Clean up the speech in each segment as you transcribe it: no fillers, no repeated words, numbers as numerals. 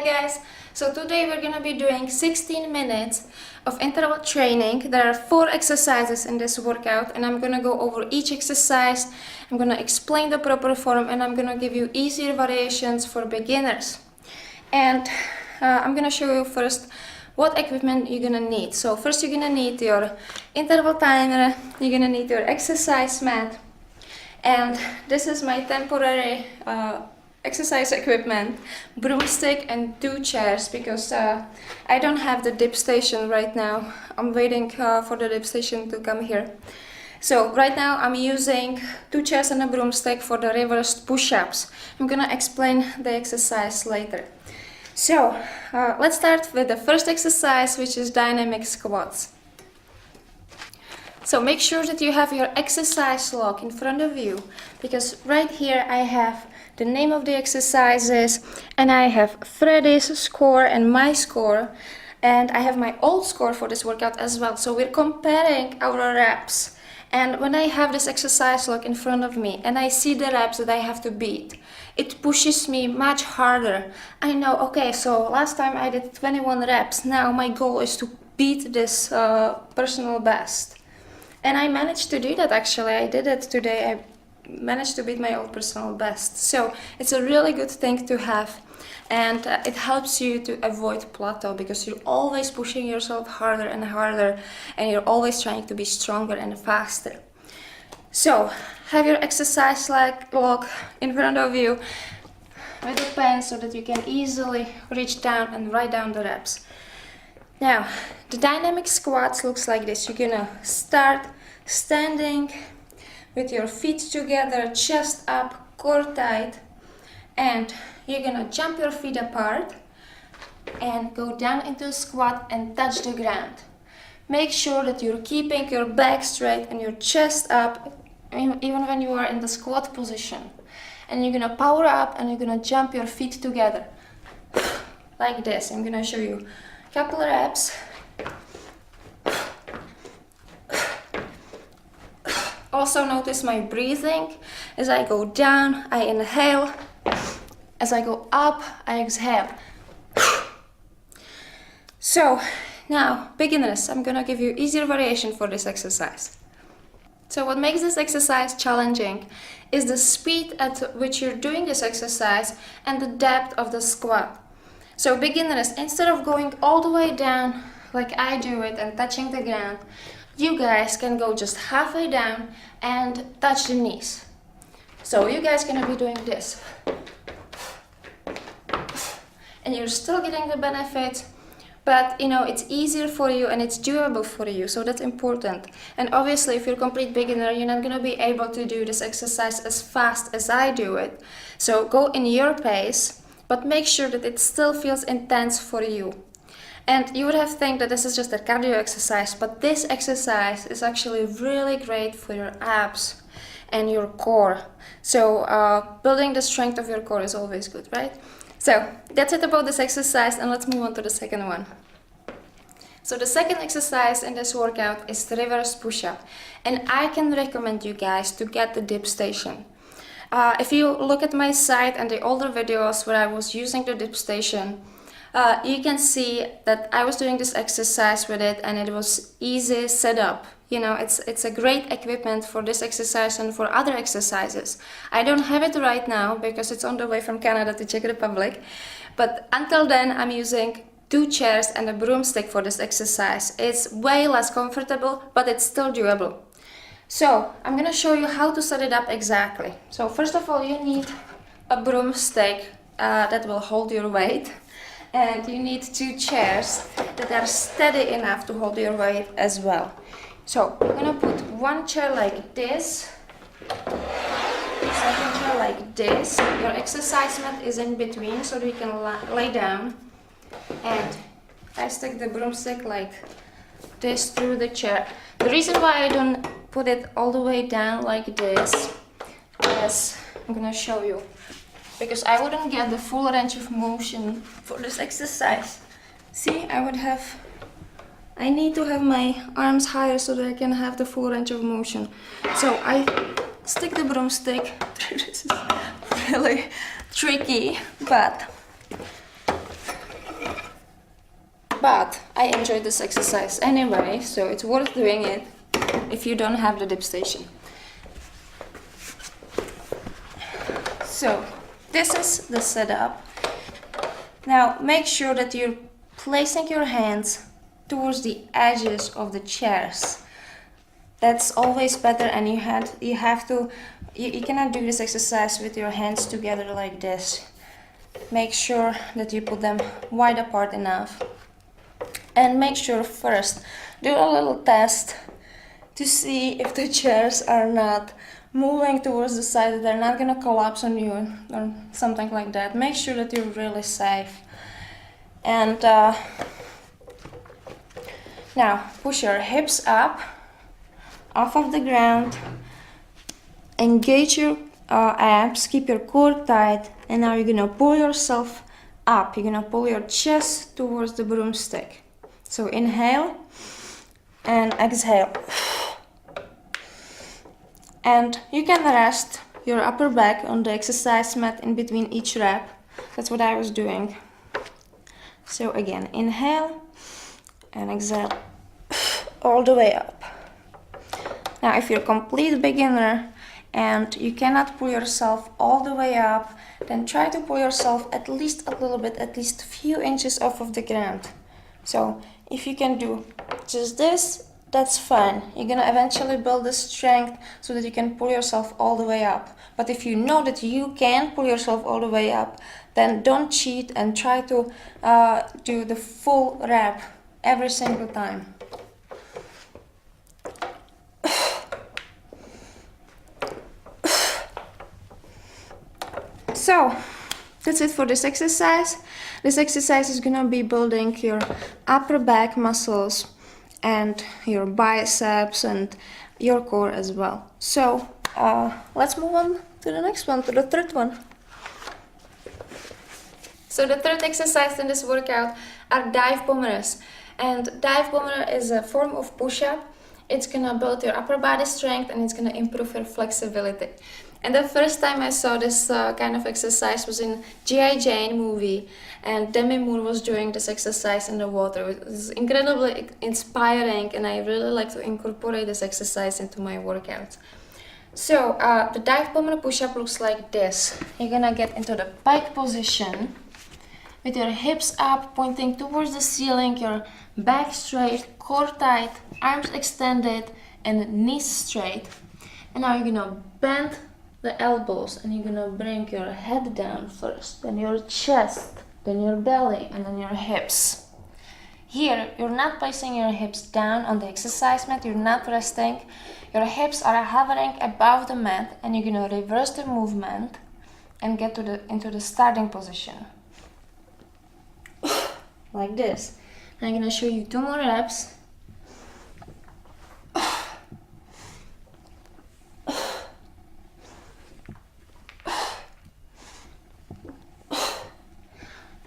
guys, so today we're gonna be doing 16 minutes of interval training. There are 4 exercises in this workout and I'm gonna go over each exercise. I'm gonna explain the proper form and I'm gonna give you easier variations for beginners. And I'm gonna show you first what equipment you're gonna need. So first you're gonna need your interval timer, you're gonna need your exercise mat, and this is my temporary exercise equipment, broomstick and 2 chairs, because I don't have the dip station right now. I'm waiting for the dip station to come here. So right now I'm using 2 chairs and a broomstick for the reversed push-ups. I'm gonna explain the exercise later. So let's start with the first exercise, which is dynamic squats. So make sure that you have your exercise log in front of you, because right here I have the name of the exercises and I have Freddy's score and my score, and I have my old score for this workout as well. So we're comparing our reps, and when I have this exercise log in front of me and I see the reps that I have to beat, it pushes me much harder. I know, okay, so last time I did 21 reps, now my goal is to beat this personal best. And I managed to do that actually. I did it today. I managed to beat my old personal best. So it's a really good thing to have, and it helps you to avoid plateau, because you're always pushing yourself harder and harder and you're always trying to be stronger and faster. So have your exercise log in front of you with a pen so that you can easily reach down and write down the reps. Now, the dynamic squats looks like this. You're gonna start standing with your feet together, chest up, core tight, and you're gonna jump your feet apart and go down into a squat and touch the ground. Make sure that you're keeping your back straight and your chest up, even when you are in the squat position. And you're gonna power up and you're gonna jump your feet together like this. I'm gonna show you couple reps. Also notice my breathing. As I go down, I inhale. As I go up, I exhale. So now, beginners, I'm gonna give you easier variation for this exercise. So what makes this exercise challenging is the speed at which you're doing this exercise and the depth of the squat. So beginners, instead of going all the way down like I do it and touching the ground, you guys can go just halfway down and touch the knees. So you guys gonna be doing this. And you're still getting the benefit, but you know, it's easier for you and it's doable for you, so that's important. And obviously if you're a complete beginner, you're not gonna be able to do this exercise as fast as I do it. So go in your pace, but make sure that it still feels intense for you. And you would have think that this is just a cardio exercise, but this exercise is actually really great for your abs and your core. So building the strength of your core is always good, right? So that's it about this exercise, and let's move on to the second one. So the second exercise in this workout is the reverse push-up, and I can recommend you guys to get the dip station. If you look at my site and the older videos where I was using the dip station, you can see that I was doing this exercise with it and it was easy setup. You know, it's a great equipment for this exercise and for other exercises. I don't have it right now because it's on the way from Canada to Czech Republic, but until then I'm using 2 chairs and a broomstick for this exercise. It's way less comfortable, but it's still doable. So I'm gonna show you how to set it up exactly. So first of all, you need a broomstick that will hold your weight, and you need 2 chairs that are steady enough to hold your weight as well. So I'm gonna put 1 chair like this, second chair like this. Your exercise mat is in between so that you can lay down, and I stick the broomstick like this through the chair. The reason why I don't put it all the way down like this is, I'm gonna show you, because I wouldn't get the full range of motion for this exercise. See, I need to have my arms higher so that I can have the full range of motion. So I stick the broomstick. This is really tricky, but but I enjoyed this exercise anyway, so it's worth doing it if you don't have the dip station. So this is the setup. Now make sure that you're placing your hands towards the edges of the chairs. That's always better, and you cannot do this exercise with your hands together like this. Make sure that you put them wide apart enough. And make sure first, do a little test to see if the chairs are not moving towards the side, that they're not gonna collapse on you or something like that. Make sure that you're really safe. And now push your hips up off of the ground, engage your abs, keep your core tight, and now you're gonna pull yourself up. You're gonna pull your chest towards the broomstick. So inhale and exhale. And you can rest your upper back on the exercise mat in between each rep. That's what I was doing. So again, inhale and exhale all the way up. Now if you're a complete beginner and you cannot pull yourself all the way up, then try to pull yourself at least a little bit, at least a few inches off of the ground. So if you can do just this, that's fine. You're gonna eventually build the strength so that you can pull yourself all the way up. But if you know that you can pull yourself all the way up, then don't cheat and try to do the full rep every single time. So that's it for this exercise. This exercise is gonna be building your upper back muscles and your biceps and your core as well. So let's move on to the next one, to the third one. So the third exercise in this workout are dive bombers. And dive bomber is a form of push-up. It's gonna build your upper body strength and it's gonna improve your flexibility. And the first time I saw this kind of exercise was in G.I. Jane movie, and Demi Moore was doing this exercise in the water. It was incredibly inspiring, and I really like to incorporate this exercise into my workouts. So the dive bomber push-up looks like this. You're gonna get into the pike position with your hips up, pointing towards the ceiling, your back straight, core tight, arms extended, and knees straight. And now you're gonna bend the elbows and you're gonna bring your head down first, then your chest, then your belly, and then your hips. Here, you're not placing your hips down on the exercise mat, you're not resting. Your hips are hovering above the mat, and you're gonna reverse the movement and get into the starting position. Like this. And I'm gonna show you 2 more reps.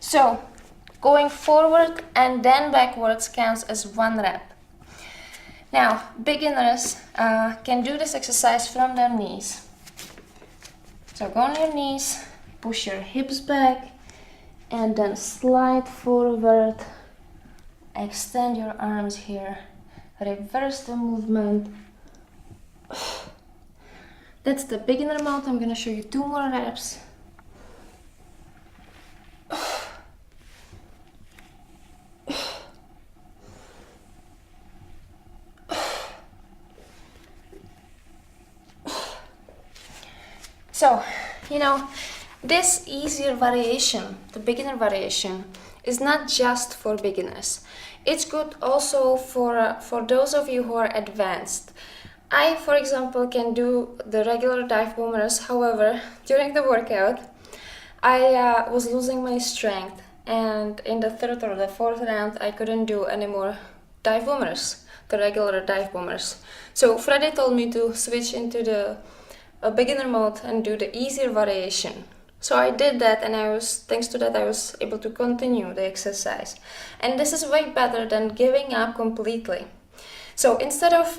So, going forward and then backwards counts as 1 rep. Now, beginners can do this exercise from their knees. So go on your knees, push your hips back, and then slide forward, extend your arms here, reverse the movement. That's the beginner mode. I'm gonna show you 2 more reps. So, this easier variation, the beginner variation, is not just for beginners. It's good also for those of you who are advanced. I, for example, can do the regular dive bombers. However, during the workout, I was losing my strength, and in the 3rd or the 4th round, I couldn't do any more dive bombers, the regular dive bombers. So Freddie told me to switch into the beginner mode and do the easier variation. So I did that, and thanks to that I was able to continue the exercise. And this is way better than giving up completely. So instead of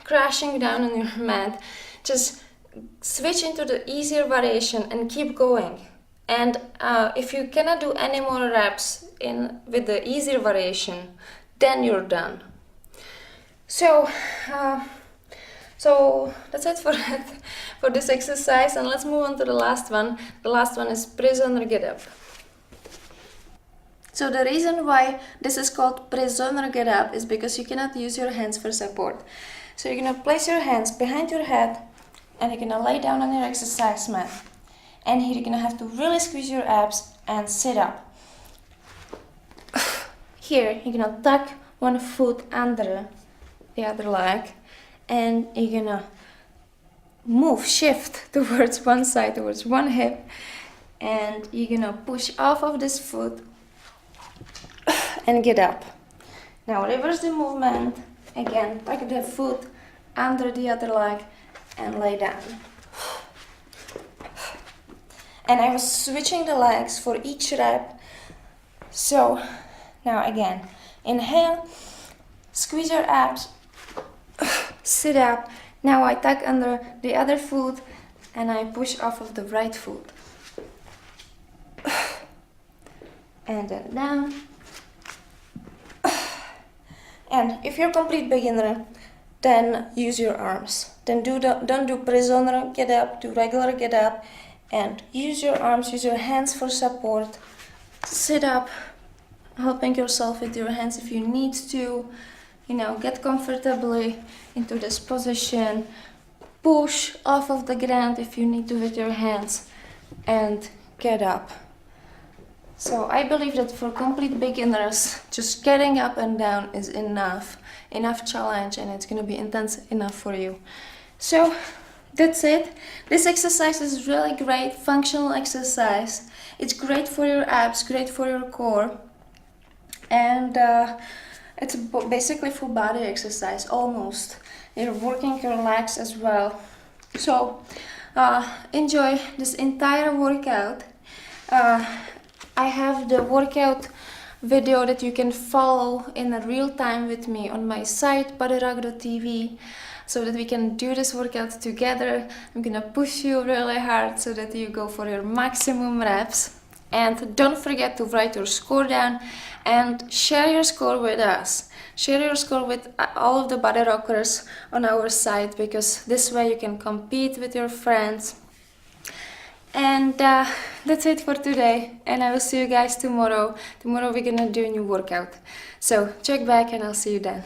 crashing down on your mat, just switch into the easier variation and keep going. And if you cannot do any more reps, in with the easier variation, then you're done. So that's it for this exercise, and let's move on to the last one. The last one is prisoner get up. So the reason why this is called prisoner get up is because you cannot use your hands for support. So you're gonna place your hands behind your head and you're gonna lay down on your exercise mat. And here you're gonna have to really squeeze your abs and sit up. Here you're gonna tuck one foot under the other leg and you're gonna shift towards one side, towards one hip, and you're gonna push off of this foot and get up. Now reverse the movement. Again, tuck the foot under the other leg and lay down. And I was switching the legs for each rep. So now again, inhale, squeeze your abs, sit up. Now I tuck under the other foot and I push off of the right foot. And then down. And if you're a complete beginner, then use your arms. Then don't do prisoner get up, do regular get up, and use your arms, use your hands for support. Sit up, helping yourself with your hands if you need to. Get comfortably into this position. Push off of the ground if you need to with your hands, and get up. So I believe that for complete beginners, just getting up and down is enough challenge, and it's going to be intense enough for you. So that's it. This exercise is really great, functional exercise. It's great for your abs, great for your core, and it's basically full body exercise almost. You're working your legs as well. So enjoy this entire workout. I have the workout video that you can follow in real time with me on my site bodyrock.tv, so that we can do this workout together. I'm gonna push you really hard so that you go for your maximum reps. And don't forget to write your score down and share your score with us. Share your score with all of the body rockers on our site, because this way you can compete with your friends. And that's it for today, and I will see you guys tomorrow. Tomorrow we're gonna do a new workout. So check back and I'll see you then.